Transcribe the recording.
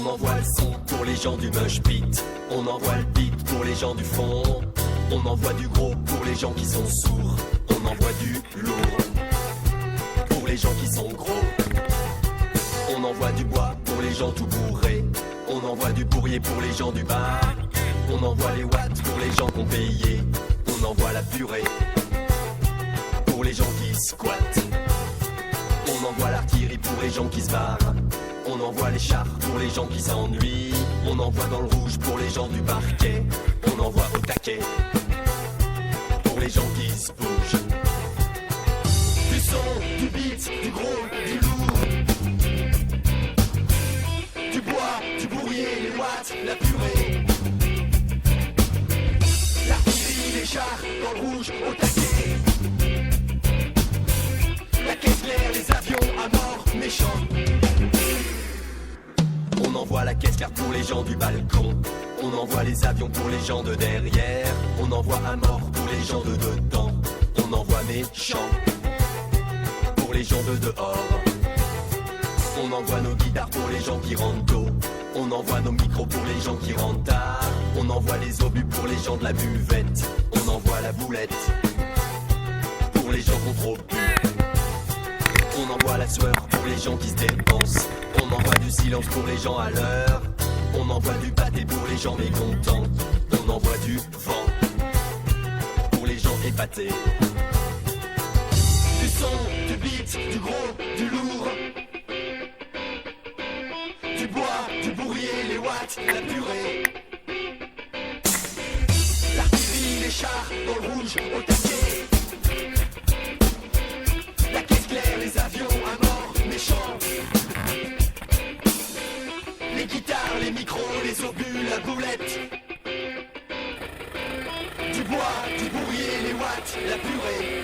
On envoie le son pour les gens du mosh pit. On envoie le beat pour les gens du fond. On envoie du gros pour les gens qui sont sourds. On envoie du lourd pour les gens qui sont gros. On envoie du bois pour les gens tout bourrés. On envoie du pourrier pour les gens du bar. On envoie les watts pour les gens qu'on payé. On envoie la purée pour les gens qui squattent. On envoie l'artillerie pour les gens qui se barrent. On envoie les chars pour les gens qui s'ennuient. On envoie dans le rouge pour les gens du parquet. On envoie au taquet pour les gens qui se bougent. Du son, du beat, du gros, du lourd. Du bois, du bourrier, les watts, la purée. L'artillerie, les chars, dans le rouge, au taquet. La caisse claire, les avions à mort, méchants. On envoie la caisse claire pour les gens du balcon. On envoie les avions pour les gens de derrière. On envoie à mort pour les gens de dedans. On envoie méchants pour les gens de dehors. On envoie nos guitares pour les gens qui rentrent tôt. On envoie nos micros pour les gens qui rentrent tard. On envoie les obus pour les gens de la buvette. On envoie la boulette pour les gens qui ont trop bu. On envoie la sueur pour les gens qui se dépensent. On envoie du silence pour les gens à l'heure. On envoie du pâté pour les gens mécontents. On envoie du vent pour les gens épatés. Du son, du beat, du gros, du lourd. Du bois, du bourrier, les watts, la purée. L'artillerie, les chars, dans le rouge, au taquet. La caisse claire, les avions à mort, méchants. Les guitares, les micros, les obus, la boulette. Du bois, du bourrier, les watts, la purée.